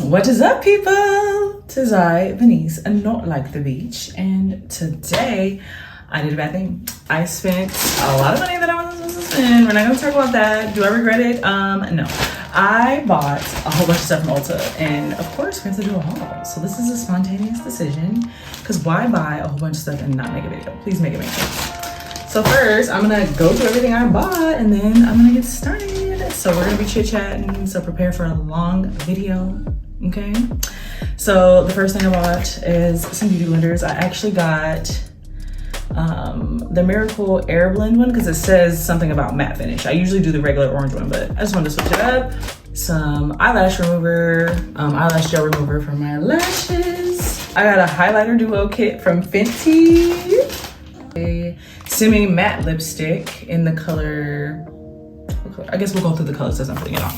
What is up, people? Tis I, Venice, and not like the beach. And today, I did a bad thing. I spent a lot of money that I wasn't supposed to spend. We're not gonna talk about that. Do I regret it? No. I bought a whole bunch of stuff from Ulta, and of course, we have to do a haul. So this is a spontaneous decision, because why buy a whole bunch of stuff and not make a video? Please make it make sense. So first, I'm gonna go through everything I bought, and then I'm gonna get started. So we're gonna be chit-chatting, so prepare for a long video, okay? So the first thing I bought is some beauty blenders. I actually got the Miracle Air Blend one because it says something about matte finish. I usually do the regular orange one, but I just wanted to switch it up. Some eyelash remover, eyelash gel remover for my lashes. I got a highlighter duo kit from Fenty. A semi matte lipstick in the color, I guess we'll go through the colors as I'm putting it on.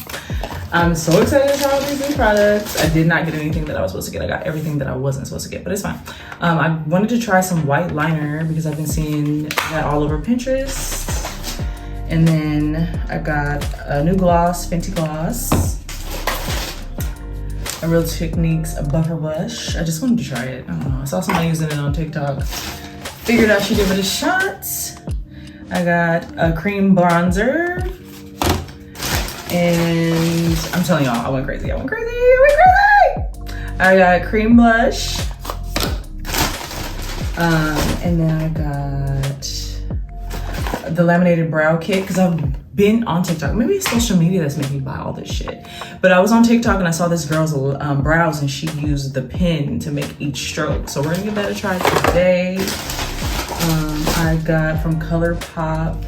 I'm so excited to try all these new products. I did not get anything that I was supposed to get. I got everything that I wasn't supposed to get, but it's fine. I wanted to try some white liner because I've been seeing that all over Pinterest. And then I got a new gloss, Fenty gloss. A Real Techniques buffer blush. I just wanted to try it. I don't know. I saw somebody using it on TikTok. Figured I should give it a shot. I got a cream bronzer. And I'm telling y'all, I went crazy. I got cream blush. And then I got the laminated brow kit because I've been on TikTok. Maybe it's social media that's making me buy all this shit. But I was on TikTok and I saw this girl's brows and she used the pen to make each stroke. So we're gonna give that a try today. I got from ColourPop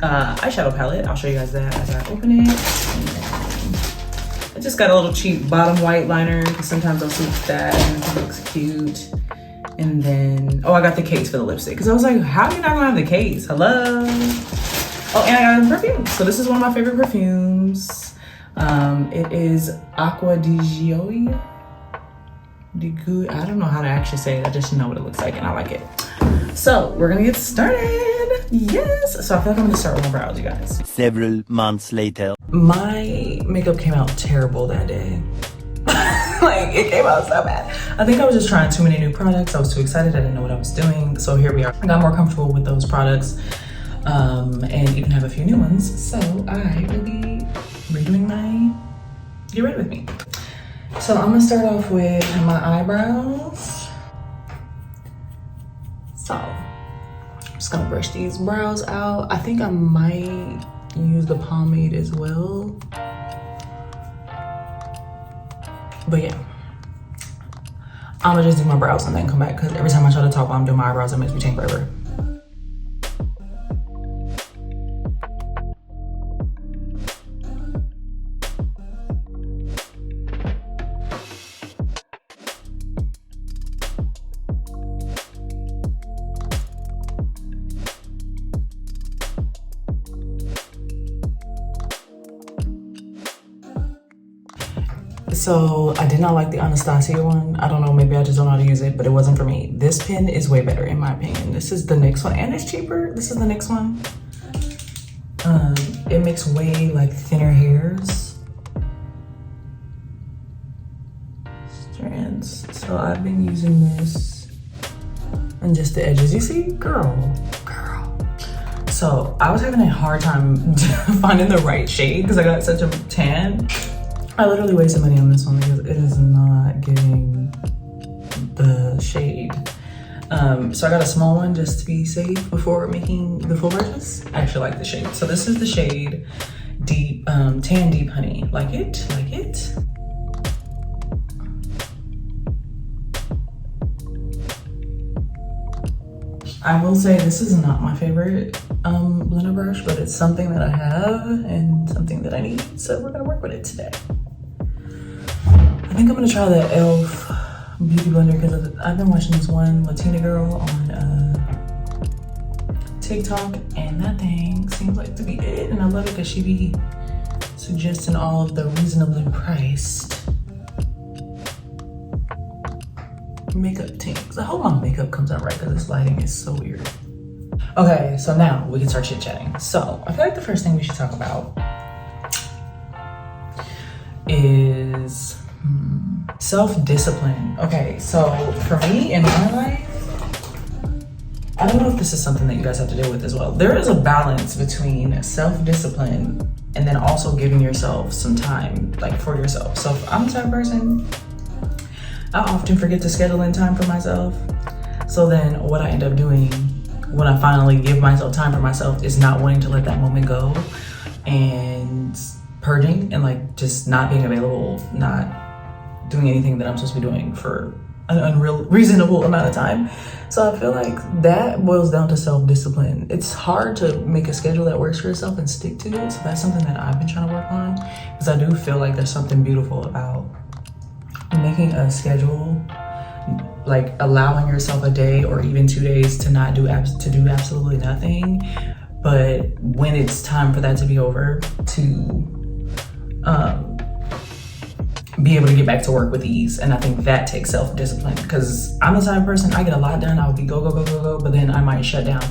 eyeshadow palette. I'll show you guys that as I open it. I just got a little cheap bottom white liner because sometimes I'll switch that and it looks cute. And then, oh, I got the case for the lipstick because I was like, how are you not gonna have the case? Hello? Oh, and I got a perfume. So this is one of my favorite perfumes. It is Acqua di Gioia. I don't know how to actually say it. I just know what it looks like and I like it. So we're gonna get started. Yes. So I feel like I'm gonna start with my brows, you guys. Several months later. My makeup came out terrible that day. Like, it came out so bad. I think I was just trying too many new products. I was too excited. I didn't know what I was doing. So here we are. I got more comfortable with those products and even have a few new ones. So I will be redoing my Get Ready With Me. So I'm gonna start off with my eyebrows. So I'm just gonna brush these brows out. I think I might use the pomade as well. But yeah, I'm gonna just do my brows and then come back because every time I try to talk while I'm doing my eyebrows, it makes me take forever. So I did not like the Anastasia one. I don't know, maybe I just don't know how to use it, but it wasn't for me. This pen is way better in my opinion. This is the NYX one and it's cheaper. This is the NYX one. It makes way like thinner hairs. Strands. So I've been using this on just the edges. You see, girl. So I was having a hard time finding the right shade because I got such a tan. I literally wasted money on this one because it is not giving the shade. So I got a small one just to be safe before making the full purchase. I actually like the shade. So this is the shade Deep, Tan Deep Honey. Like it? Like it? I will say this is not my favorite blender brush, but it's something that I have and something that I need. So we're gonna work with it today. I think I'm gonna try the e.l.f. beauty blender because I've been watching this one Latina girl on TikTok and that thing seems like to be it. And I love it because she be suggesting all of the reasonably priced makeup things. I hope my makeup comes out right because this lighting is so weird. Okay, so now we can start chit-chatting. So I feel like the first thing we should talk about is self-discipline. Okay, so for me in my life, I don't know if this is something that you guys have to deal with as well. There is a balance between self-discipline and then also giving yourself some time, like, for yourself. So if I'm the type of person, I often forget to schedule in time for myself. So then what I end up doing when I finally give myself time for myself is not wanting to let that moment go and purging and like just not being available, not doing anything that I'm supposed to be doing for an unreasonable amount of time. So I feel like that boils down to self-discipline. It's hard to make a schedule that works for yourself and stick to it. So that's something that I've been trying to work on, because I do feel like there's something beautiful about making a schedule, like allowing yourself a day or even 2 days to not do absolutely nothing. But when it's time for that to be over, to be able to get back to work with ease. And I think that takes self-discipline, because I'm the type of person, I get a lot done, I'll be go, but then I might shut down.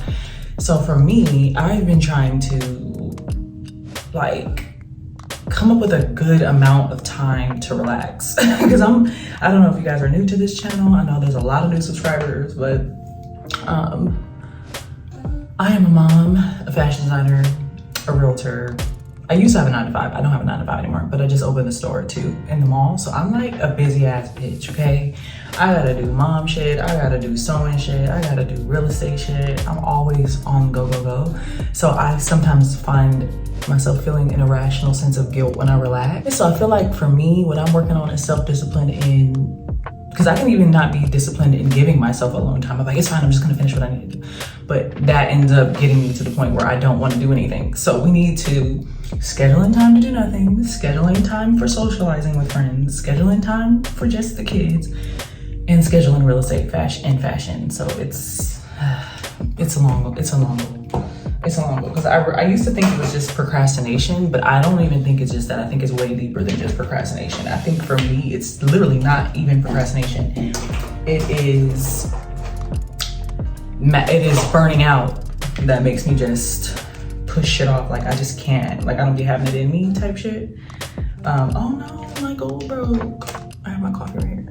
So for me, I've been trying to like come up with a good amount of time to relax. Because I don't know if you guys are new to this channel. I know there's a lot of new subscribers, but I am a mom, a fashion designer, a realtor. I used to have a 9 to 5. I don't have a 9 to 5 anymore, but I just opened a store too in the mall. So I'm like a busy ass bitch, okay? I gotta do mom shit. I gotta do sewing shit. I gotta do real estate shit. I'm always on go. So I sometimes find myself feeling an irrational sense of guilt when I relax. So I feel like for me, what I'm working on is self-discipline because I can even not be disciplined in giving myself alone time. I'm like, it's fine, I'm just gonna finish what I need to do. But that ends up getting me to the point where I don't wanna do anything. So we need to schedule in time to do nothing, scheduling time for socializing with friends, scheduling time for just the kids, and scheduling real estate fashion. So it's a long goal. Because I used to think it was just procrastination, but I don't even think it's just that. I think it's way deeper than just procrastination. I think for me, it's literally not even procrastination. It is burning out that makes me just push shit off. Like I just can't. Like I don't be having it in me type shit. Oh no, my goal broke. I have my coffee right here.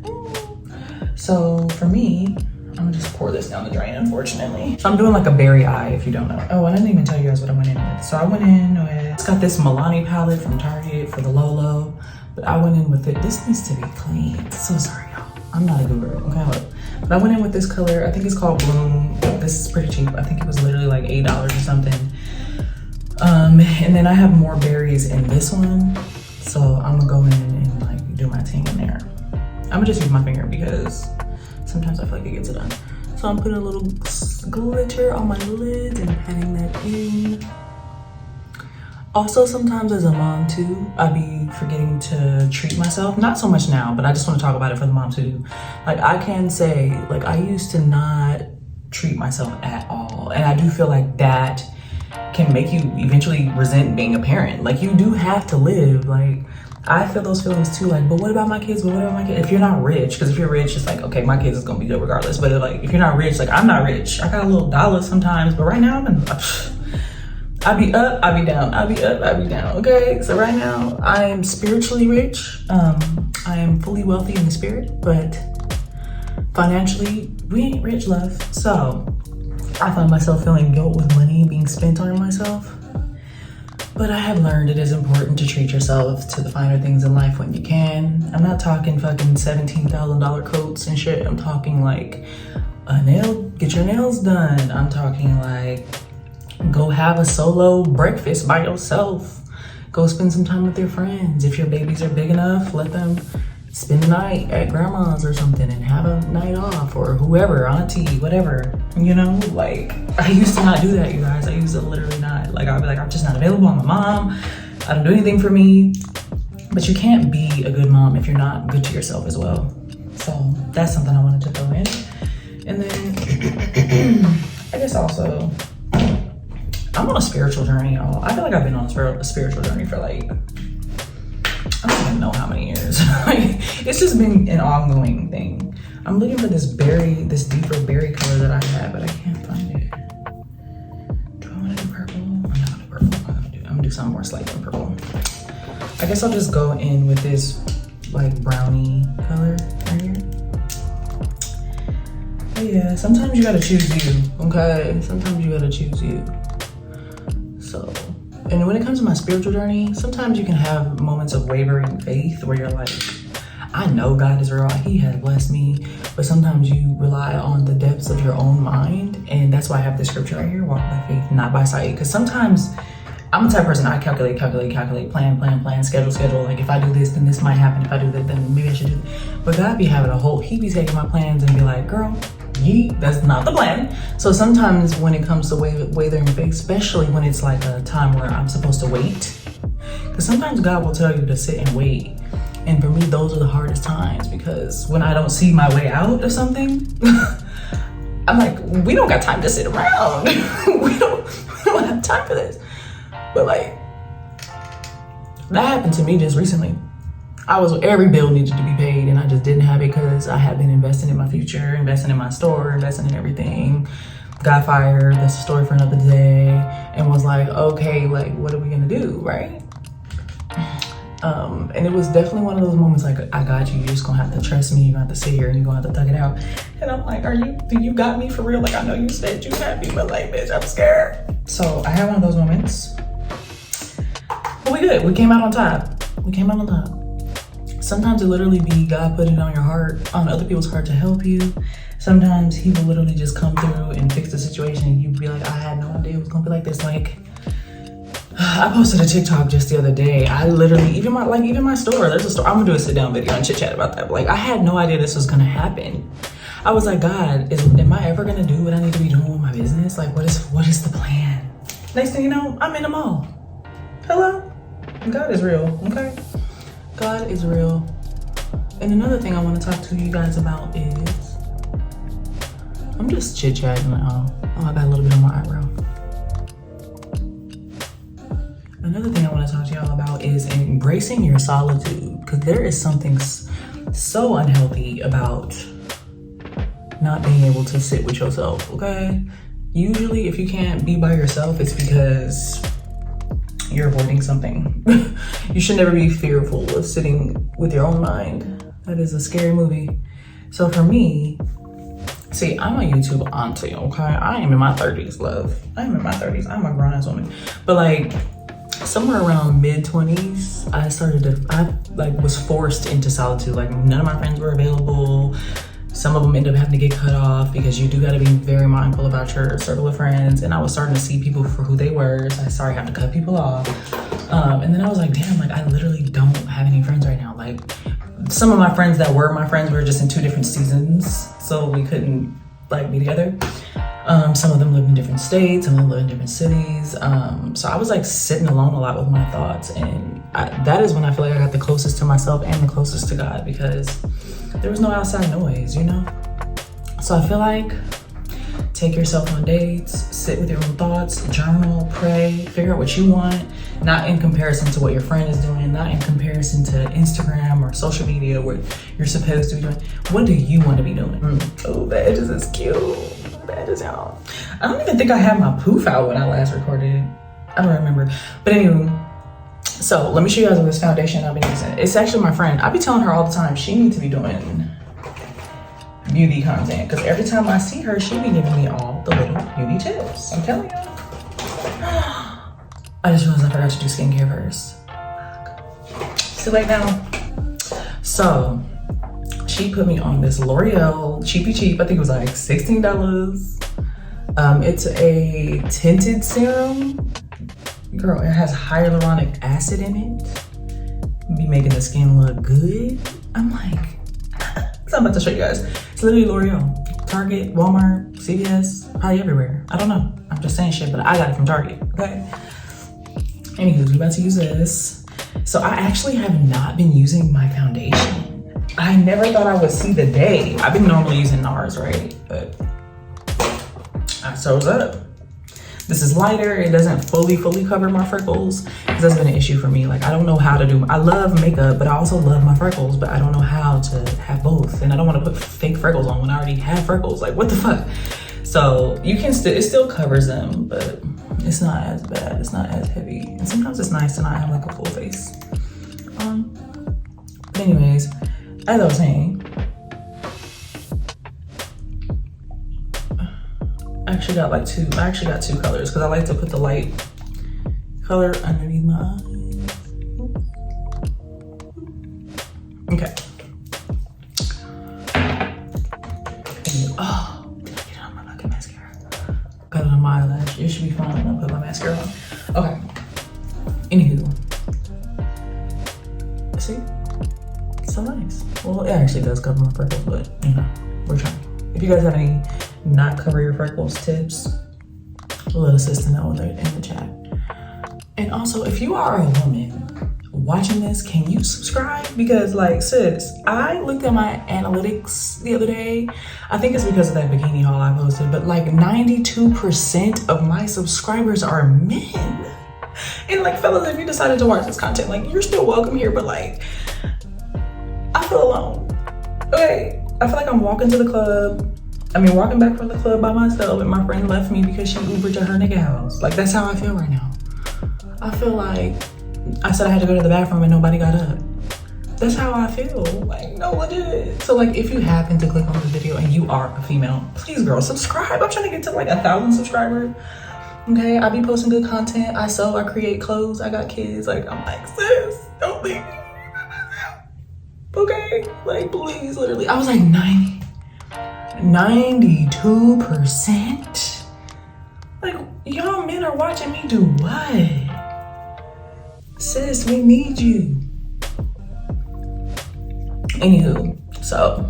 So for me, I'm gonna just pour this down the drain, unfortunately. So I'm doing like a berry eye, if you don't know. Oh, I didn't even tell you guys what I went in with. So I went in with, it's got this Milani palette from Target for the low, but I went in with it. This needs to be clean. So sorry, y'all. I'm not a guru, okay, look. But I went in with this color, I think it's called Bloom. This is pretty cheap. I think it was literally like $8 or something. And then I have more berries in this one. So I'm gonna go in and like do my thing in there. I'm gonna just use my finger because sometimes I feel like it gets it done. So I'm putting a little glitter on my lids and patting that in. Also, sometimes as a mom too, I be forgetting to treat myself. Not so much now, but I just want to talk about it for the moms who do. Like I can say, like I used to not treat myself at all. And I do feel like that can make you eventually resent being a parent. Like you do have to live, like I feel those feelings too, like, but what about my kids? But what about my kids? If you're not rich, because if you're rich, it's like, okay, my kids is gonna be good regardless. But like, if you're not rich, like I'm not rich. I got a little dollar sometimes, but right now I be up, I be down. I be up, I be down. Okay, so right now I am spiritually rich. I am fully wealthy in the spirit, but financially we ain't rich, love. So I find myself feeling guilt with money being spent on myself. But I have learned it is important to treat yourself to the finer things in life when you can. I'm not talking fucking $17,000 coats and shit. I'm talking like get your nails done. I'm talking like go have a solo breakfast by yourself. Go spend some time with your friends. If your babies are big enough, let them spend the night at grandma's or something and have a night off, or whoever, auntie, whatever, you know? Like, I used to not do that, you guys. I used to literally not. Like, I'd be like, I'm just not available. I'm a mom. I don't do anything for me. But you can't be a good mom if you're not good to yourself as well. So that's something I wanted to throw in. And then I guess also, I'm on a spiritual journey, y'all. I feel like I've been on a spiritual journey for like, I don't even know how many years. It's just been an ongoing thing. I'm looking for this deeper berry color that I have, but I can't find it. Do I want to do purple? I'm not gonna do purple. I'm gonna do something more slight than purple. I guess I'll just go in with this like brownie color right here. But yeah, sometimes you gotta choose you, okay? Sometimes you gotta choose you. So, and when it comes to my spiritual journey, sometimes you can have moments of wavering faith where you're like, I know God is real, he has blessed me, but sometimes you rely on the depths of your own mind. And that's why I have this scripture right here, walk by faith, not by sight. Because sometimes I'm the type of person, I calculate, plan, schedule. Like if I do this, then this might happen. If I do that, then maybe I should do that. But God be having he be taking my plans and be like, girl, that's not the plan. So sometimes when it comes to wavering faith, especially when it's like a time where I'm supposed to wait, because sometimes God will tell you to sit and wait. And for me, those are the hardest times, because when I don't see my way out of something, I'm like, we don't got time to sit around. we don't have time for this. But like, that happened to me just recently. Every bill needed to be paid and I just didn't have it because I had been investing in my future, investing in my store, investing in everything. Got fired, that's a story for another day, and was like, okay, like, what are we gonna do, right? And it was definitely one of those moments like, I got you, you're just gonna have to trust me, you're gonna have to sit here and you're gonna have to thug it out. And I'm like, do you got me for real? Like, I know you said you had me, but like, bitch, I'm scared. So I had one of those moments, but we good, we came out on top. Sometimes it literally be God putting it on your heart, on other people's heart to help you. Sometimes he will literally just come through and fix the situation and you be like, I had no idea it was gonna be like this. Like, I posted a TikTok just the other day. I literally, even my store, there's a store, I'm gonna do a sit down video and chit chat about that. But like, I had no idea this was gonna happen. I was like, God, am I ever gonna do what I need to be doing with my business? Like, what is the plan? Next thing you know, I'm in the mall. Hello? God is real, okay? God is real. And another thing I want to talk to you guys about is, I'm just chit chatting. Like, I got a little bit on my eyebrow. Another thing I want to talk to y'all about is embracing your solitude, because there is something so unhealthy about not being able to sit with yourself, okay? Usually if you can't be by yourself, it's because you're avoiding something. You should never be fearful of sitting with your own mind. That is a scary movie. So for me, see, I'm a YouTube auntie, okay? I am in my 30s, love. I am in my 30s. I'm a grown-ass woman. But like, somewhere around mid-20s, I was forced into solitude. Like, none of my friends were available. Some of them end up having to get cut off because you do got to be very mindful about your circle of friends. And I was starting to see people for who they were. So I started having to cut people off. And then I was like, damn, like I literally don't have any friends right now. Like, some of my friends that were my friends were just in 2 different seasons. So we couldn't like be together. Some of them lived in different states, some of them lived in different cities. So I was like sitting alone a lot with my thoughts. And that is when I feel like I got the closest to myself and the closest to God, because there was no outside noise, you know? So I feel like take yourself on dates, sit with your own thoughts, journal, pray, figure out what you want, not in comparison to what your friend is doing, not in comparison to Instagram or social media where you're supposed to be doing. What do you want to be doing? Oh, badges is cute. Badges, y'all. I don't even think I had my poof out when I last recorded. I don't remember. But anyway, so let me show you guys this foundation I've been using. It's actually my friend. I be telling her all the time she needs to be doing beauty content, because every time I see her, she be giving me all the little beauty tips. I'm telling you. I just realized I forgot to do skincare first. It's too late now. So she put me on this L'Oreal cheapy. I think it was like $16. It's a tinted serum. Girl, it has hyaluronic acid in it. Be making the skin look good. I'm like, so I'm about to show you guys. It's literally L'Oreal. Target, Walmart, CVS, probably everywhere. I don't know. I'm just saying shit, but I got it from Target, okay? Anywho, we about to use this. So I actually have not been using my foundation. I never thought I would see the day. I've been normally using NARS, right? But I chose up. This is lighter. It doesn't fully cover my freckles, because that's been an issue for me. Like, I don't know how to do, I love makeup, but I also love my freckles, but I don't know how to have both. And I don't want to put fake freckles on when I already have freckles. Like, what the fuck? So you can still, it still covers them, but it's not as bad. It's not as heavy. And sometimes it's nice to not have like a full face. But anyways, as I was saying, I actually got two colors because I like to put the light color underneath my eyes. Okay. Oh, did I get on my fucking mascara? Got it on my eyelash. It should be fine when I put my mascara on. Okay. Anywho. See? So nice. Well, it actually does cover my freckles, but you know, we're trying. If you guys have any not cover your freckles tips, let us know in the chat. And also, if you are a woman watching this, can you subscribe? Because like, sis, I looked at my analytics the other day. I think it's because of that bikini haul I posted, but like 92% of my subscribers are men. And like, fellas, if you decided to watch this content, like, you're still welcome here, but like, I feel alone. Okay, I feel like I'm walking to the club. Walking back from the club by myself, and my friend left me because she Ubered to her nigga house. Like, that's how I feel right now. I feel like I said I had to go to the bathroom and nobody got up. That's how I feel. Like, no, legit. So like, if you happen to click on this video and you are a female, please, girl, subscribe. I'm trying to get to like 1,000 subscribers. Okay, I be posting good content. I sew, I create clothes, I got kids. Like, I'm like, sis, don't leave me by myself. Okay, like, please, literally. I was like 92%. Like, y'all men are watching me do what? Sis, we need you. Anywho, so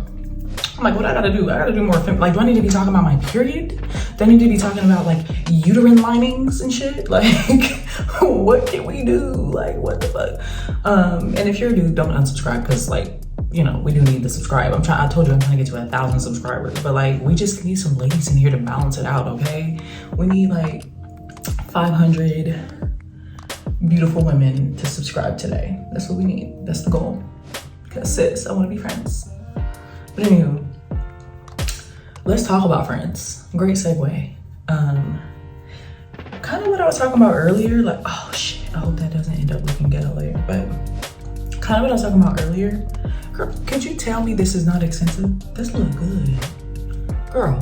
I'm like, what I gotta do? I gotta do more. Like, do I need to be talking about my period? Do I need to be talking about like uterine linings and shit? Like, what can we do? Like, what the fuck? And if you're a dude, don't unsubscribe, because like, you know, we do need to subscribe. I told you I'm trying to get to 1,000 subscribers, but like, we just need some ladies in here to balance it out, okay? We need like 500 beautiful women to subscribe today. That's what we need. That's the goal. Because sis, I want to be friends. But anywho, let's talk about friends. Great segue. Kind of what I was talking about earlier, like, oh shit, I hope that doesn't end up looking ghetto later, but kind of what I was talking about earlier. Girl, could you tell me this is not expensive? This look good. Girl,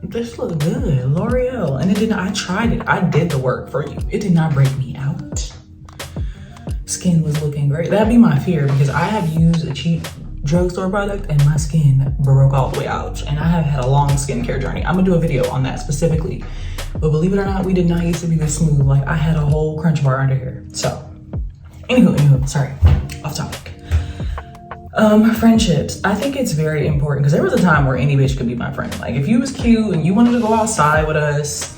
this look good. L'Oreal. And it didn't, I tried it. I did the work for you. It did not break me out. Skin was looking great. That'd be my fear, because I have used a cheap drugstore product and my skin broke all the way out. And I have had a long skincare journey. I'm gonna do a video on that specifically. But believe it or not, we did not used to be this smooth. Like, I had a whole crunch bar under here. So, anywho, sorry, off topic. Friendships. I think it's very important, because there was a time where any bitch could be my friend. Like, if you was cute and you wanted to go outside with us,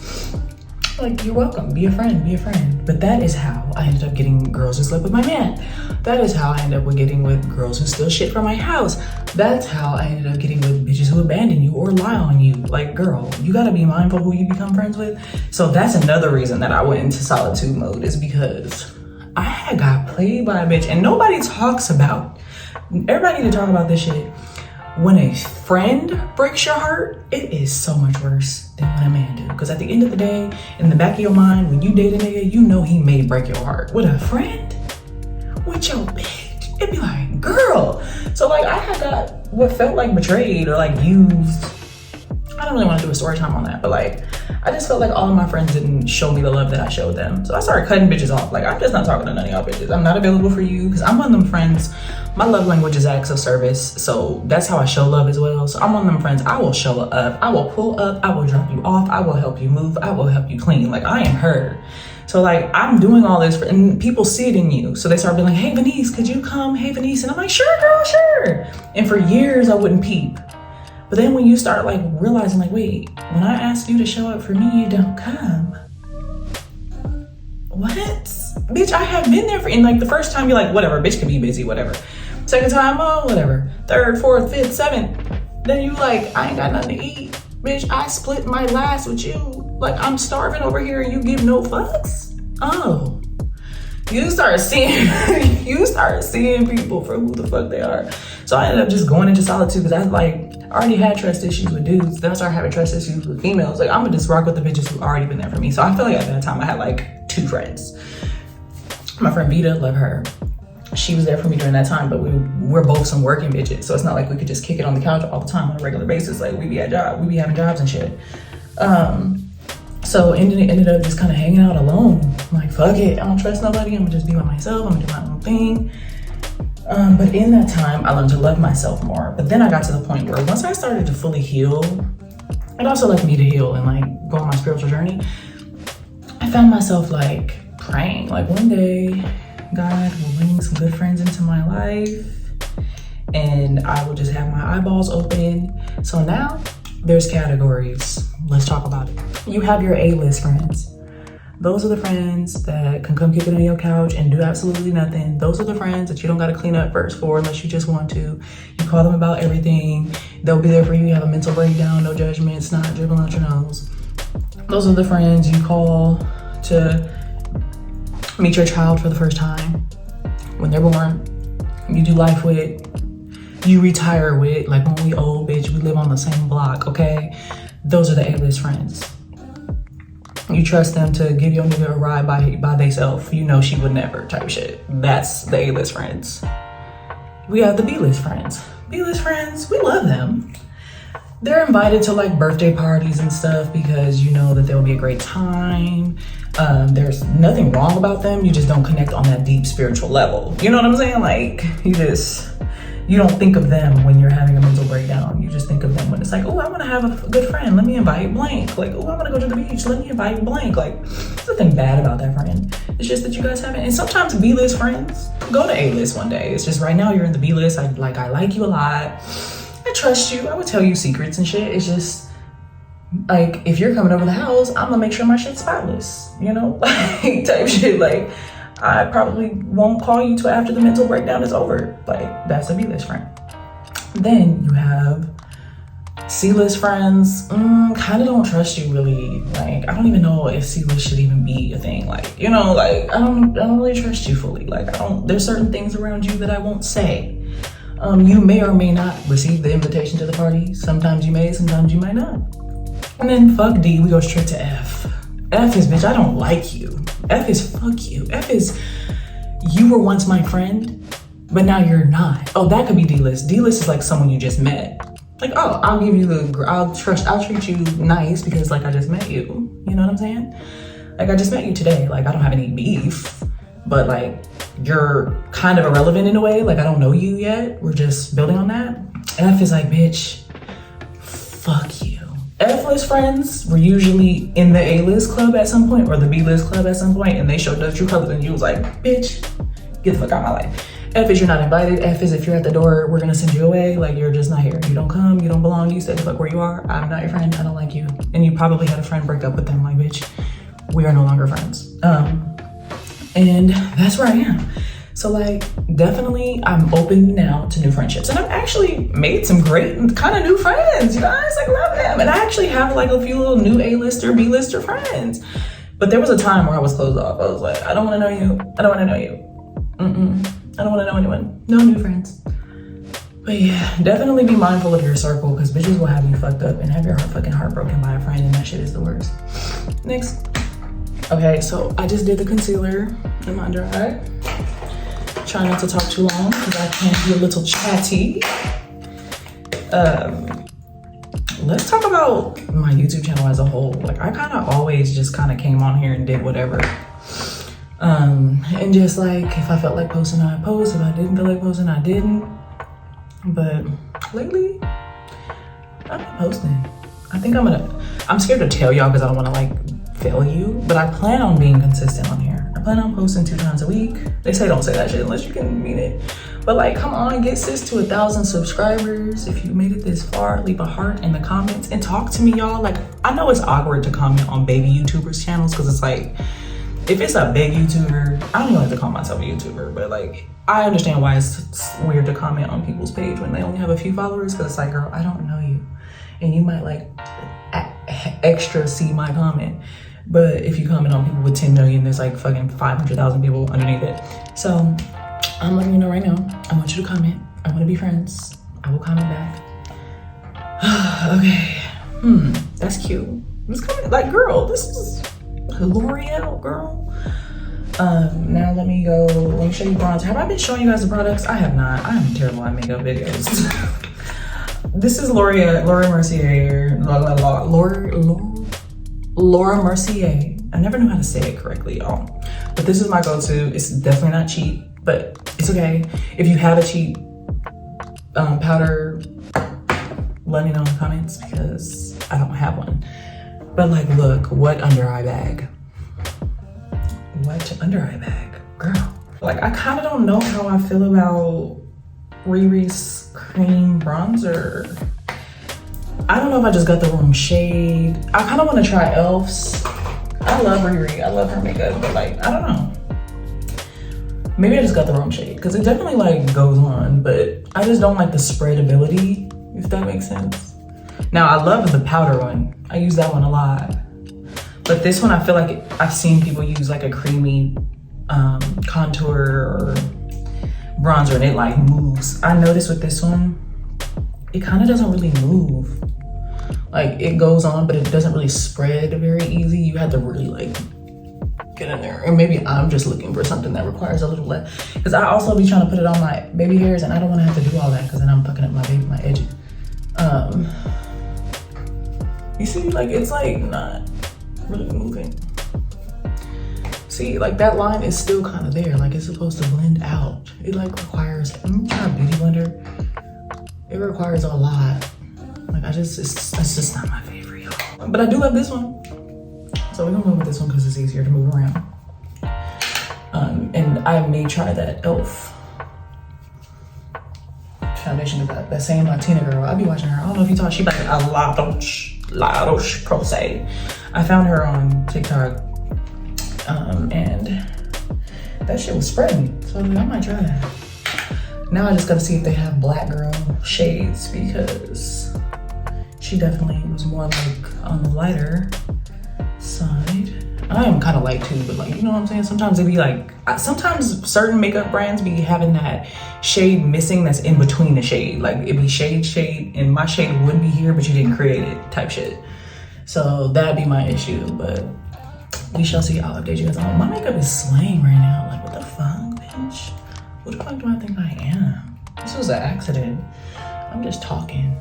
like, you're welcome. Be a friend, be a friend. But that is how I ended up getting girls who slept with my man. That is how I ended up getting with girls who steal shit from my house. That's how I ended up getting with bitches who abandon you or lie on you. Like, girl, you gotta be mindful who you become friends with. So that's another reason that I went into solitude mode, is because I had got played by a bitch, and nobody talks about. Everybody need to talk about this shit. When a friend breaks your heart, it is so much worse than when a man do. Because at the end of the day, in the back of your mind, when you date a nigga, you know he may break your heart. With a friend, with your bitch, it'd be like, girl. So like, I had got what felt like betrayed or like used. I don't really want to do a story time on that, but like, I just felt like all of my friends didn't show me the love that I showed them. So I started cutting bitches off. Like, I'm just not talking to none of y'all bitches. I'm not available for you, because I'm one of them friends. My love language is acts of service. So that's how I show love as well. So I'm one of them friends. I will show up. I will pull up. I will drop you off. I will help you move. I will help you clean. Like, I am her. So like, I'm doing all this and people see it in you. So they start being like, hey, Venice, could you come? Hey, Venice. And I'm like, sure, girl, sure. And for years I wouldn't peep. But then when you start like realizing like, wait, when I ask you to show up for me, you don't come. What? Bitch, I have been there for, and like the first time you're like, whatever, bitch can be busy, whatever. Second time, oh, whatever. Third, fourth, fifth, seventh. Then you like, I ain't got nothing to eat. Bitch, I split my last with you. Like, I'm starving over here and you give no fucks? Oh. You start seeing people for who the fuck they are. So I ended up just going into solitude, because I already had trust issues with dudes. Then I started having trust issues with females. Like, I'm gonna just rock with the bitches who already been there for me. So I feel like at that time I had like 2 friends. My friend Vita, love her. She was there for me during that time, but we're both some working bitches. So it's not like we could just kick it on the couch all the time on a regular basis. Like we be having jobs and shit. So ended up just kind of hanging out alone. I'm like, fuck it, I don't trust nobody. I'm gonna just be by myself. I'm gonna do my own thing. But in that time, I learned to love myself more. But then I got to the point where once I started to fully heal, and also like me to heal and like go on my spiritual journey, I found myself like praying. Like one day, God will bring some good friends into my life and I will just have my eyeballs open. So now there's categories. Let's talk about it. You have your A-list friends. Those are the friends that can come kick it on your couch and do absolutely nothing. Those are the friends that you don't got to clean up first for unless you just want to. You call them about everything. They'll be there for you. You have a mental breakdown, no judgment, snot dribbling out your nose. Those are the friends you call to meet your child for the first time when they're born. You do life with, you retire with. Like when we old, bitch, we live on the same block, okay? Those are the A-list friends. You trust them to give your nigga a ride by themselves. You know she would never type shit. That's the A-list friends. We have the B-list friends. B-list friends, we love them. They're invited to like birthday parties and stuff because you know that there'll be a great time. There's nothing wrong about them. You just don't connect on that deep spiritual level. You know what I'm saying? Like you don't think of them when you're having a mental breakdown. You just think of them when it's like, oh, I want to have a good friend. Let me invite blank. Like, oh, I want to go to the beach. Let me invite blank. Like, there's nothing bad about that friend. It's just that you guys haven't. And sometimes B-list friends go to A-list one day. It's just right now you're in the B-list. I like you a lot. I trust you. I would tell you secrets and shit. It's just like, if you're coming over the house, I'm gonna make sure my shit's spotless. You know, like type shit. Like, I probably won't call you till after the mental breakdown is over. Like, that's a B-list friend. Then you have C-list friends. Kind of don't trust you really. Like, I don't even know if C-list should even be a thing. Like, you know, like I don't really trust you fully. Like, there's certain things around you that I won't say. You may or may not receive the invitation to the party. Sometimes you may, sometimes you might not. And then fuck D, we go straight to F. F is, bitch, I don't like you. F is fuck you. F is, you were once my friend, but now you're not. Oh, that could be D-list. D-list is like someone you just met. Like, oh, I'll treat you nice because like I just met you. You know what I'm saying? Like I just met you today. Like I don't have any beef, but like you're kind of irrelevant in a way. Like I don't know you yet. We're just building on that. F is like, bitch, fuck you. F-list friends were usually in the A-list club at some point or the B-list club at some point, and they showed their true colors and you was like, bitch, get the fuck out of my life. F is you're not invited. F is if you're at the door, we're gonna send you away. Like you're just not here. You don't come, you don't belong, you stay the fuck where you are. I'm not your friend, I don't like you. And you probably had a friend break up with them, like, bitch, we are no longer friends. And that's where I am. So like, definitely I'm open now to new friendships. And I've actually made some great kind of new friends, you guys, like love them. And I actually have like a few little new A-lister, B-lister friends. But there was a time where I was closed off. I was like, I don't wanna know you. I don't wanna know you. I don't wanna know anyone. No new friends. But yeah, definitely be mindful of your circle because bitches will have you fucked up and have your heart broken by a friend, and that shit is the worst. Next. Okay, so I just did the concealer in my under eye. Try not to talk too long because I can be a little chatty. Let's talk about my YouTube channel as a whole. Like I kind of always just kind of came on here and did whatever. And just like if I felt like posting, I post. If I didn't feel like posting, I didn't. But lately, I've been posting. I think I'm scared to tell y'all because I don't want to like fail you, but I plan on being consistent on here. I plan on posting 2 times a week. They say don't say that shit unless you can mean it. But like, come on, get sis to 1,000 subscribers. If you made it this far, leave a heart in the comments and talk to me, y'all. Like, I know it's awkward to comment on baby YouTubers channels because it's like, if it's a big YouTuber, I don't even like to call myself a YouTuber, but like, I understand why it's weird to comment on people's page when they only have a few followers because it's like, girl, I don't know you. And you might like extra see my comment. But if you comment on people with 10 million, there's like fucking 500,000 people underneath it. So I'm letting you know right now, I want you to comment. I want to be friends. I will comment back. Okay. That's cute. This comment, like, girl, this is L'Oreal, girl. Now let me show you bronzer. Have I been showing you guys the products? I have not. I am terrible at makeup videos. This is Laura Mercier. Laura Mercier. I never knew how to say it correctly, y'all. But this is my go-to. It's definitely not cheap, but it's okay. If you have a cheap powder, let me know in the comments because I don't have one. But like, look, what under eye bag? What under eye bag, girl? Like, I kind of don't know how I feel about Riri's cream bronzer. I don't know if I just got the wrong shade. I kind of want to try Elf's. I love Riri. I love her makeup, but like, I don't know. Maybe I just got the wrong shade because it definitely like goes on, but I just don't like the spreadability, if that makes sense. Now, I love the powder one. I use that one a lot. But this one, I feel like I've seen people use like a creamy contour or bronzer and it like moves. I noticed with this one, it kind of doesn't really move. Like it goes on, but it doesn't really spread very easy. You have to really like get in there. Or maybe I'm just looking for something that requires a little less. Because I also be trying to put it on my baby hairs and I don't want to have to do all that because then I'm fucking up my edges. You see, like it's like not really moving. See, like that line is still kind of there. Like it's supposed to blend out. It like requires, I'm trying a beauty blender. It requires a lot. Like it's just not my favorite, y'all. But I do love this one. So we're gonna go with this one because it's easier to move around. And I may try that e.l.f. foundation, that same Latina girl. I be watching her. I don't know if you saw, she like a La Roche Posay. I found her on TikTok, and that shit was spreading. So I might try that. Now I just gotta see if they have black girl shades because she definitely was more like on the lighter side. I am kind of light too, but like, you know what I'm saying? Sometimes they be like, sometimes certain makeup brands be having that shade missing that's in between the shade. Like it'd be shade, and my shade would be here, but you didn't create it type shit. So that'd be my issue, but we shall see. I'll update you guys on. My makeup is slaying right now. Like what the fuck, bitch? What the fuck do I think I am? This was an accident. I'm just talking.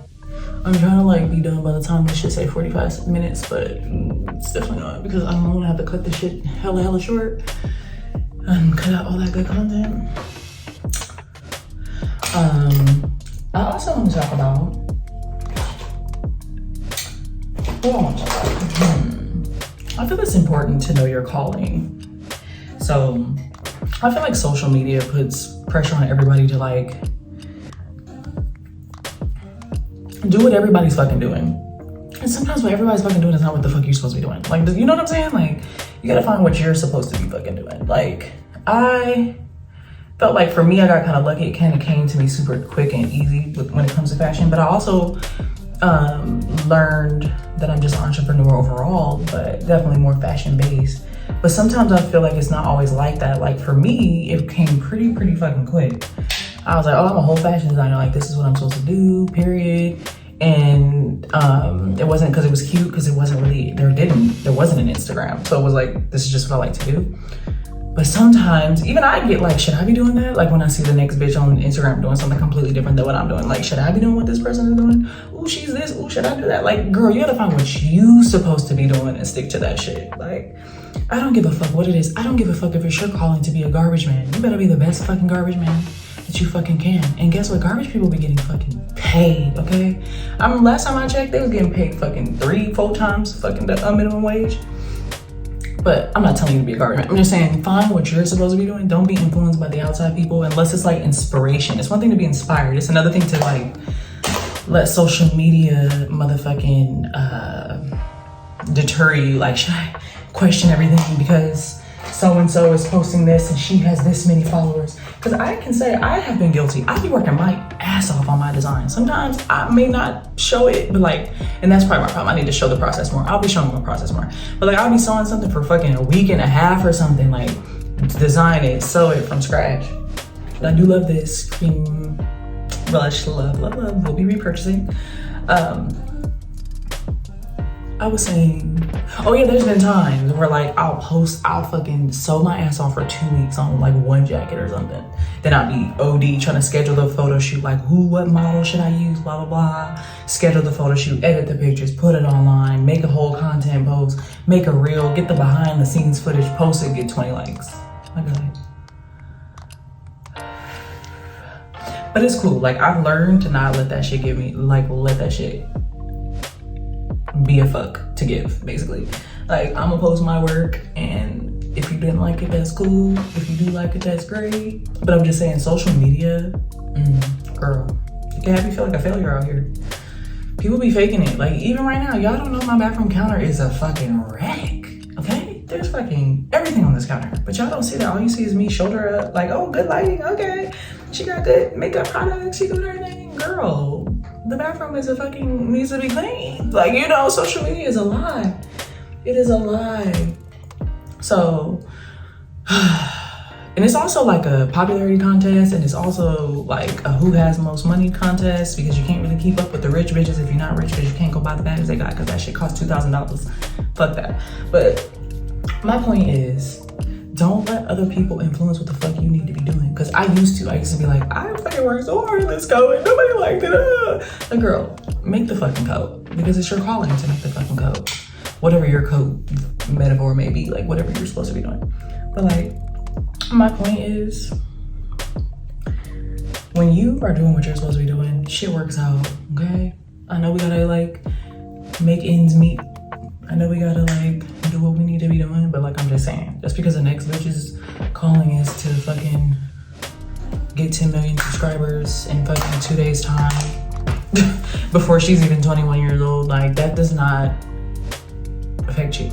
I'm trying to like be done by the time this shit say 45 minutes, but it's definitely not because I don't want to have to cut this shit hella short and cut out all that good content. I also want to talk about, I feel it's important to know your calling. So I feel like social media puts pressure on everybody to like do what everybody's fucking doing. And sometimes what everybody's fucking doing is not what the fuck you're supposed to be doing. Like, you know what I'm saying? Like, you gotta find what you're supposed to be fucking doing. Like, I felt like for me, I got kind of lucky. It kind of came to me super quick and easy when it comes to fashion. But I also learned that I'm just an entrepreneur overall, but definitely more fashion based. But sometimes I feel like it's not always like that. Like for me, it came pretty fucking quick. I was like, oh, I'm a whole fashion designer. Like this is what I'm supposed to do, period. And it wasn't because it was cute, because it wasn't really, there wasn't an Instagram. So it was like, this is just what I like to do. But sometimes even I get like, should I be doing that? Like when I see the next bitch on Instagram doing something completely different than what I'm doing. Like, should I be doing what this person is doing? Ooh, she's this. Ooh, should I do that? Like, girl, you gotta find what you supposed to be doing and stick to that shit. Like, I don't give a fuck what it is. I don't give a fuck if it's your calling to be a garbage man. You better be the best fucking garbage man that you fucking can. And guess what? Garbage people be getting fucking paid, okay? Last time I checked, they was getting paid fucking 3-4 times fucking the minimum wage. But I'm not telling you to be a garbage man. I'm just saying, find what you're supposed to be doing. Don't be influenced by the outside people unless it's like inspiration. It's one thing to be inspired. It's another thing to like let social media motherfucking deter you. Like, should I question everything because so-and-so is posting this and she has this many followers? Because I can say I have been guilty. I be working my ass off on my design. Sometimes I may not show it, but like, and that's probably my problem. I need to show the process more. I'll be showing the process more. But like, I'll be sewing something for fucking a week and a half or something, like design it, sew it from scratch. But I do love this cream blush. Love. We'll be repurchasing. I was saying Oh yeah, there's been times where like I'll fucking sew my ass off for 2 weeks on like one jacket or something. Then I'll be OD trying to schedule the photo shoot, like what model should I use, blah, blah, blah. Schedule the photo shoot, edit the pictures, put it online, make a whole content post, make a reel, get the behind the scenes footage, post it, get 20 likes. I got it. But it's cool. Like I've learned to not let that shit let that shit be a fuck to give, basically. Like I'm gonna post my work, and if you didn't like it, that's cool. If you do like it, that's great. But I'm just saying, social media, girl, it can have you feel like a failure out here. People be faking it. Like even right now, y'all don't know my bathroom counter is a fucking wreck, okay? There's fucking everything on this counter, but y'all don't see that. All you see is me shoulder up, like, oh, good lighting, okay. She got good makeup products, she doing everything. Girl, the bathroom is needs to be clean. Like, you know, social media is a lie. It is a lie. So, and it's also like a popularity contest, and it's also like a who has most money contest, because you can't really keep up with the rich bitches if you're not rich, because you can't go buy the bags they got, because that shit costs $2,000. Fuck that. But my point is, don't let other people influence what the fuck you need to be doing. Because I used to be like, I fucking work so hard, let's go, and nobody liked it. Like, girl, make the fucking coat, because it's your calling to make the fucking coat. Whatever your coat metaphor may be, like whatever you're supposed to be doing. But like, my point is, when you are doing what you're supposed to be doing, shit works out, okay? I know we gotta like make ends meet. I know we gotta like do what we need to be doing, but like I'm just saying, just because the next bitch's calling is to fucking get 10 million subscribers in fucking 2 days time before she's even 21 years old, like that does not affect you.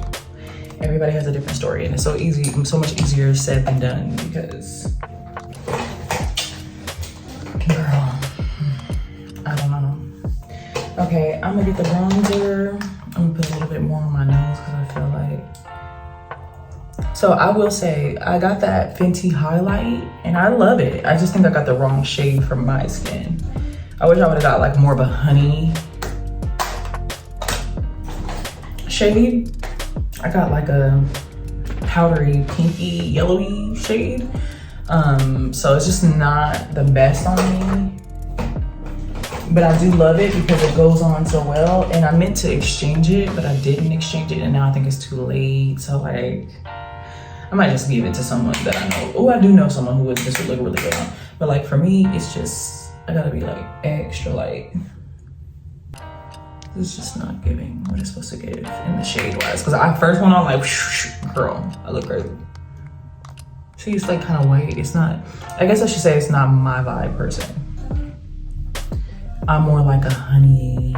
Everybody has a different story, and it's so easy, so much easier said than done, because girl, I don't know. Okay, I'm gonna get the bronzer. I'm gonna put a little bit more on my nose because I feel like. So I will say, I got that Fenty highlight and I love it. I just think I got the wrong shade for my skin. I wish I would have got like more of a honey shade. I got like a powdery, pinky, yellowy shade. So it's just not the best on me. But I do love it because it goes on so well. And I meant to exchange it, but I didn't exchange it. And now I think it's too late. So like, I might just give it to someone that I know. Oh, I do know someone who this would look really good on. But like for me, it's just, I gotta be like extra light. It's just not giving what it's supposed to give in the shade wise. Cause I first went on like, girl, I look crazy. See, it's like kind of white. It's not, I guess I should say it's not my vibe per se. I'm more like a honey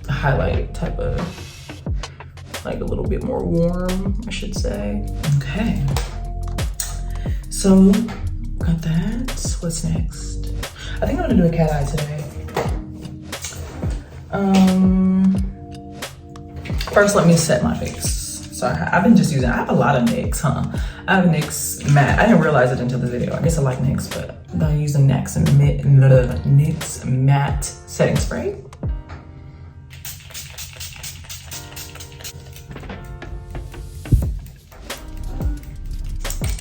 highlight type of, like a little bit more warm, I should say. Okay, so got that. What's next? I think I'm gonna do a cat eye today. First, let me set my face. So I've been just using, I have a lot of NYX, I have NYX matte. I didn't realize it until this video. I guess I like NYX, but I'm using NYX matte setting spray.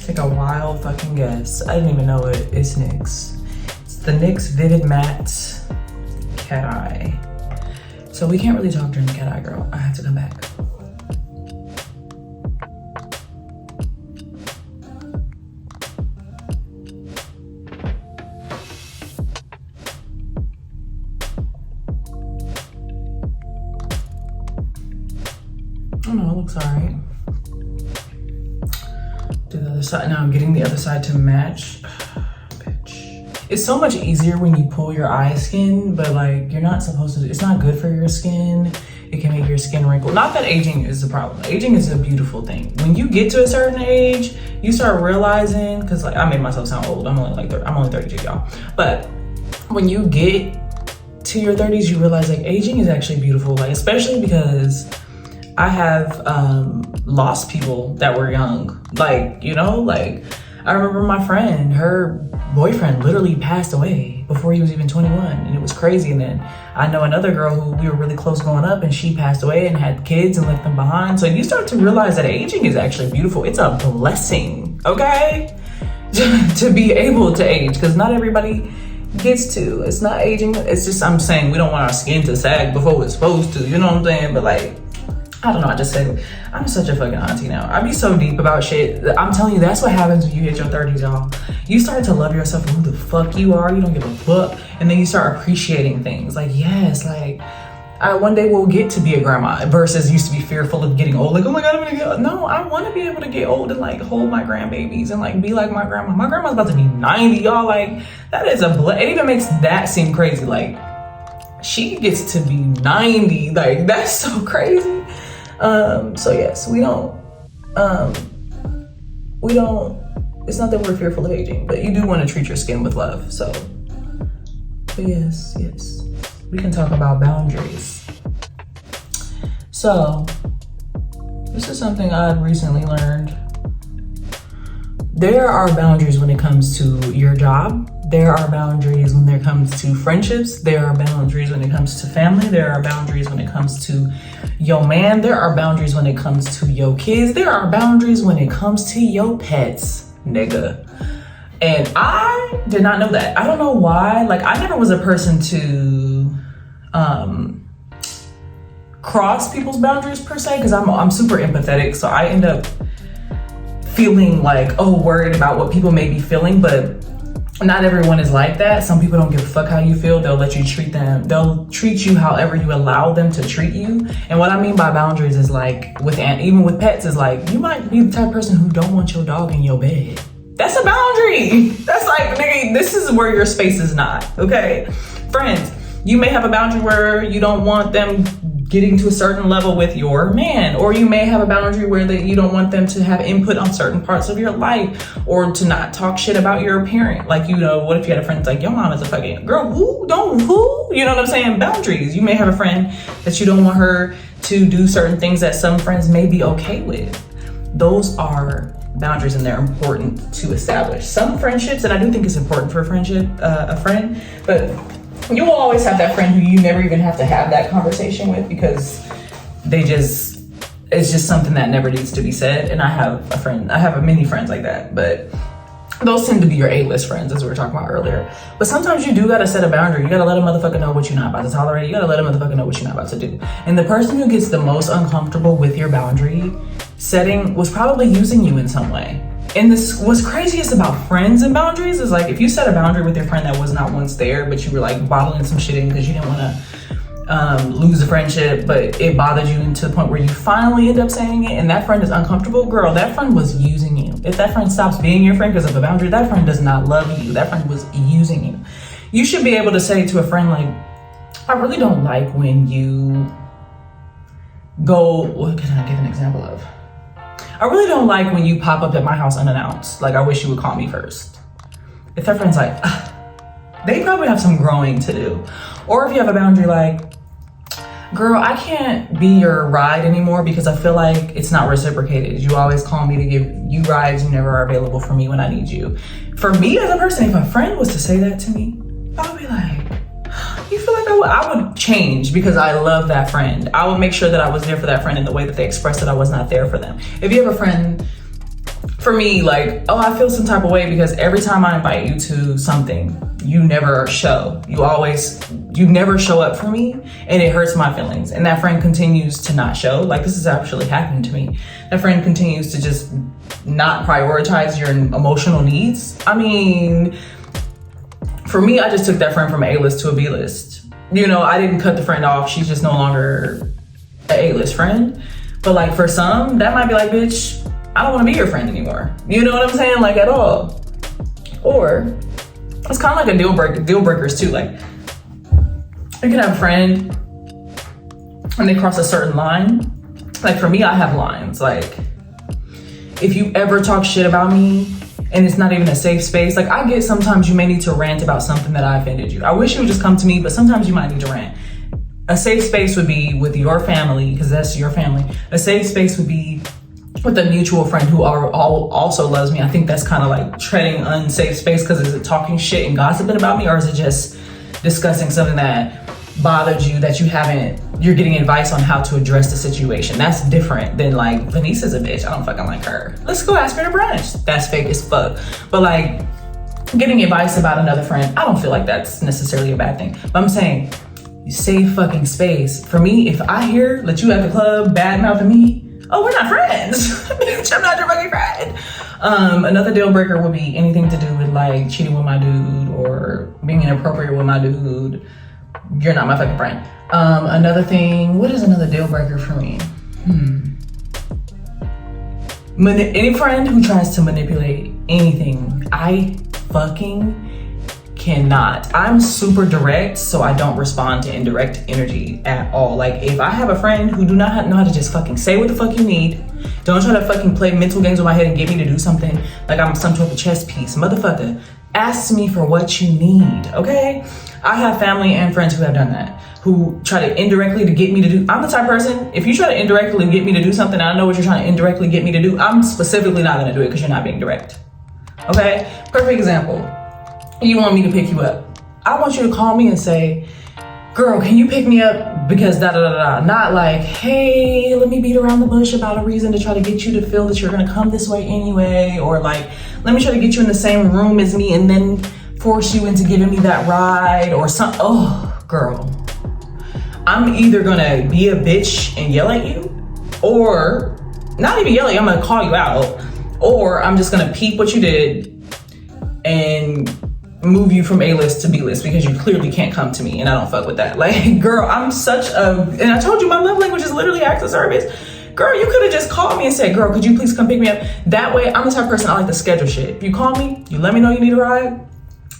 Take a wild fucking guess. I didn't even know it's NYX. It's the NYX Vivid Matte Cat Eye. So we can't really talk during the cat eye, girl. I have to come back. Oh no, it looks all right. Do the other side. Now I'm getting the other side to match. Bitch. It's so much easier when you pull your eye skin, but like you're not supposed to, it's not good for your skin. It can make your skin wrinkle. Not that aging is the problem. Aging is a beautiful thing. When you get to a certain age, you start realizing, cause like I made myself sound old. I'm only 32, y'all. But when you get to your 30s, you realize like aging is actually beautiful. Like especially because I have lost people that were young. Like, you know, like I remember my friend, her boyfriend literally passed away before he was even 21, and it was crazy. And then I know another girl who we were really close growing up, and she passed away and had kids and left them behind. So you start to realize that aging is actually beautiful. It's a blessing, okay? To be able to age, because not everybody gets to. It's not aging, it's just, I'm saying we don't want our skin to sag before it's supposed to, you know what I'm saying? But like, I don't know, I just say, I'm such a fucking auntie now. I be so deep about shit. I'm telling you, that's what happens when you hit your 30s, y'all. You start to love yourself for who the fuck you are. You don't give a fuck. And then you start appreciating things. Like, yes, like, I one day will get to be a grandma versus used to be fearful of getting old. Like, oh my God, I'm gonna get old. No, I want to be able to get old and like hold my grandbabies and like be like my grandma. My grandma's about to be 90, y'all. Like, that is it even makes that seem crazy. Like, she gets to be 90. Like, that's so crazy. So yes, we don't, it's not that we're fearful of aging, but you do want to treat your skin with love. So, but yes, we can talk about boundaries. So, this is something I've recently learned. There are boundaries when it comes to your job. There are boundaries when it comes to friendships. There are boundaries when it comes to family. There are boundaries when it comes to your man. There are boundaries when it comes to your kids. There are boundaries when it comes to your pets, nigga. And I did not know that. I don't know why. Like, I never was a person to cross people's boundaries per se, because I'm super empathetic. So I end up feeling like, oh, worried about what people may be feeling, but not everyone is like that. Some people don't give a fuck how you feel. They'll let you treat them. They'll treat you however you allow them to treat you. And what I mean by boundaries is like, even with pets, is like, you might be the type of person who don't want your dog in your bed. That's a boundary. That's like, nigga, this is where your space is not, okay? Friends, you may have a boundary where you don't want them getting to a certain level with your man, or you may have a boundary where you don't want them to have input on certain parts of your life, or to not talk shit about your parent. Like, you know, what if you had a friend that's like, your mom is a fucking girl, who? You know what I'm saying? Boundaries. You may have a friend that you don't want her to do certain things that some friends may be okay with. Those are boundaries, and they're important to establish. Some friendships, and I do think it's important for a friend, but you will always have that friend who you never even have to have that conversation with, because it's just something that never needs to be said. And I have many friends like that, but those tend to be your A-list friends, as we were talking about earlier. But sometimes you do gotta set a boundary. You gotta let a motherfucker know what you're not about to tolerate. You gotta let a motherfucker know what you're not about to do. And the person who gets the most uncomfortable with your boundary setting was probably using you in some way. And what's craziest about friends and boundaries is like, if you set a boundary with your friend that was not once there, but you were like bottling some shit in because you didn't want to lose a friendship, but it bothered you to the point where you finally end up saying it, and that friend is uncomfortable, girl, that friend was using you. If that friend stops being your friend because of a boundary, that friend does not love you. That friend was using you. You should be able to say to a friend like, I really don't like when you go, what can I give an example of? I really don't like when you pop up at my house unannounced. Like, I wish you would call me first. If that friend's like, they probably have some growing to do. Or if you have a boundary like, girl, I can't be your ride anymore because I feel like it's not reciprocated. You always call me to give you rides. You never are available for me when I need you. For me as a person, if a friend was to say that to me, I would be like, you feel like I would change, because I love that friend. I would make sure that I was there for that friend in the way that they expressed that I was not there for them. If you have a friend, for me, like, oh, I feel some type of way because every time I invite you to something, you never show. You never show up for me, and it hurts my feelings. And that friend continues to not show. Like, this is actually happening to me. That friend continues to just not prioritize your emotional needs. I mean, for me, I just took that friend from an A-list to a B-list. You know, I didn't cut the friend off. She's just no longer an A-list friend. But like, for some, that might be like, bitch, I don't want to be your friend anymore. You know what I'm saying? Like, at all. Or it's kind of like a deal breakers too. Like, you can have a friend and they cross a certain line. Like, for me, I have lines. Like, if you ever talk shit about me and it's not even a safe space, like, I get sometimes you may need to rant about something that I offended you. I wish you would just come to me, but sometimes you might need to rant. A safe space would be with your family, because that's your family. A safe space would be with a mutual friend who also loves me, I think that's kind of like treading unsafe space, because is it talking shit and gossiping about me, or is it just discussing something that bothered you that you're getting advice on how to address the situation? That's different than like, Venice is a bitch, I don't fucking like her, let's go ask her to brunch. That's fake as fuck. But like, getting advice about another friend, I don't feel like that's necessarily a bad thing. But I'm saying, you save fucking space. For me, if I hear that you at the club bad mouthing me, oh, we're not friends. Bitch, I'm not your fucking friend. Another deal breaker would be anything to do with like cheating with my dude or being inappropriate with my dude. You're not my fucking friend. Another thing, what is another deal breaker for me? Any friend who tries to manipulate anything, I fucking cannot. I'm super direct, so I don't respond to indirect energy at all. Like, if I have a friend who do not know how to just fucking say what the fuck you need, don't try to fucking play mental games with my head and get me to do something like I'm some type of chess piece. Motherfucker, ask me for what you need, okay? I have family and friends who have done that, who try to indirectly to get me to do. I'm the type of person, if you try to indirectly get me to do something, and I know what you're trying to indirectly get me to do, I'm specifically not gonna do it because you're not being direct, okay? Perfect example. You want me to pick you up. I want you to call me and say, girl, can you pick me up because da da da da. Not like, hey, let me beat around the bush about a reason to try to get you to feel that you're gonna come this way anyway. Or like, let me try to get you in the same room as me and then force you into giving me that ride or something. Oh, girl. I'm either gonna be a bitch and yell at you, or not even yell at you, I'm gonna call you out, or I'm just gonna peep what you did and move you from A-list to B-list because you clearly can't come to me and I don't fuck with that. Like, girl, I'm such a, and I told you my love language is literally acts of service. Girl, you could have just called me and said, girl, could you please come pick me up? That way, I'm the type of person I like to schedule shit. If you call me, you let me know you need a ride,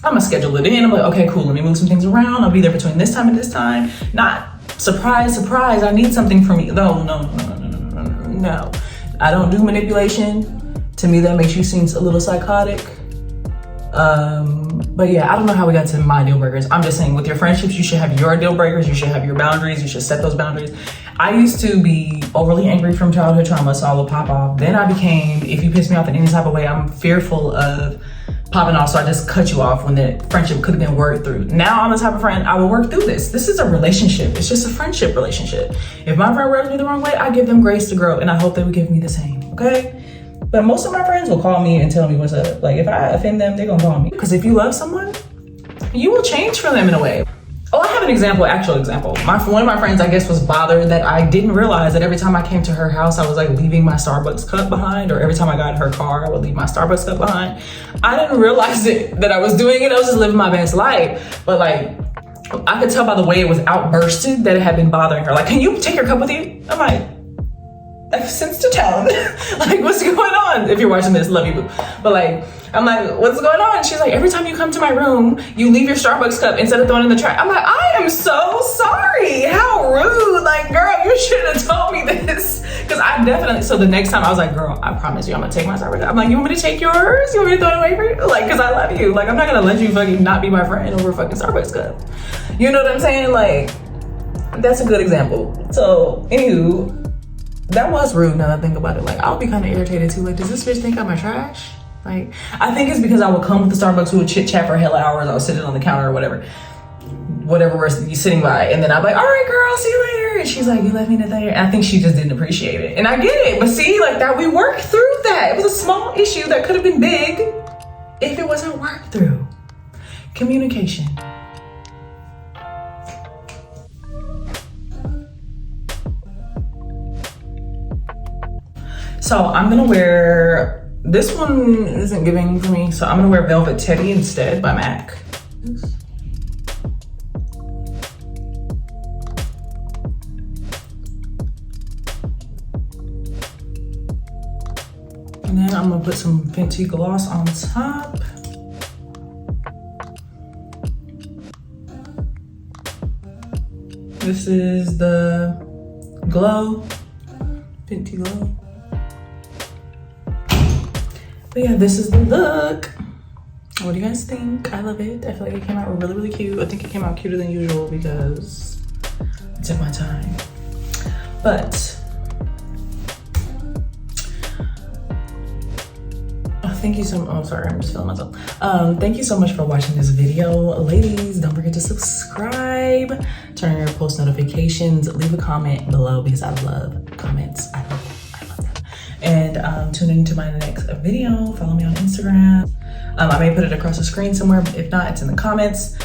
I'm gonna schedule it in. I'm like, okay, cool, let me move some things around. I'll be there between this time and this time. Not surprise, surprise, I need something from you. No. I don't do manipulation. To me, that makes you seem a little psychotic. But yeah, I don't know how we got to my deal breakers. I'm just saying, with your friendships, you should have your deal breakers, you should have your boundaries, you should set those boundaries. I used to be overly angry from childhood trauma, so I would pop off. Then I became, if you piss me off in any type of way, I'm fearful of popping off, so I just cut you off when the friendship could have been worked through. Now I'm the type of friend, I will work through this. This is a relationship, it's just a friendship relationship. If my friend rubs me the wrong way, I give them grace to grow, and I hope they would give me the same, okay? But most of my friends will call me and tell me what's up. Like, if I offend them, they're gonna call me. Because if you love someone, you will change for them in a way. Oh, I have an example, actual example. One of my friends, I guess, was bothered that I didn't realize that every time I came to her house, I was like leaving my Starbucks cup behind, or every time I got in her car, I would leave my Starbucks cup behind. I didn't realize that I was doing it. I was just living my best life. But like, I could tell by the way it was outbursted that it had been bothering her. Like, can you take your cup with you? I'm like, I've sensed a tone. Like, what's going on? If you're watching this, love you, boo. But like, I'm like, what's going on? She's like, every time you come to my room, you leave your Starbucks cup instead of throwing it in the trash. I'm like, I am so sorry. How rude. Like, girl, you should have told me this. Because I definitely, so the next time I was like, girl, I promise you, I'm gonna take my Starbucks cup. I'm like, you want me to take yours? You want me to throw it away for you? Like, because I love you. Like, I'm not gonna let you fucking not be my friend over a fucking Starbucks cup. You know what I'm saying? Like, that's a good example. So, anywho, that was rude now that I think about it. Like, I'll be kind of irritated too. Like, does this bitch think I'm a trash? Like, I think it's because I would come with the Starbucks, we would chit chat for hella hours. I was sitting on the counter or whatever we're sitting by. And then I'm like, all right, girl, see you later. And she's like, you left me there. And I think she just didn't appreciate it. And I get it. But see, like that, we worked through that. It was a small issue that could have been big if it wasn't worked through. Communication. So I'm gonna wear, this one isn't giving for me, so I'm gonna wear Velvet Teddy instead by MAC. And then I'm gonna put some Fenty gloss on top. This is the Glow, Fenty Glow. But yeah, this is the look. What do you guys think? I love it. I feel like it came out really, really cute. I think it came out cuter than usual because I took my time. But thank you so much. Oh, sorry, I'm just feeling myself. Thank you so much for watching this video. Ladies, don't forget to subscribe, turn on your post notifications, leave a comment below because I love comments. I love that. And tune into my next video. Follow me on Instagram. I may put it across the screen somewhere, but if not, it's in the comments.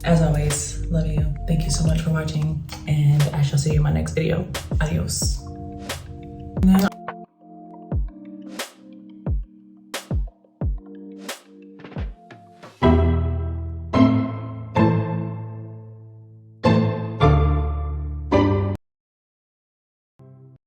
As always, love you. Thank you so much for watching, and I shall see you in my next video. Adios.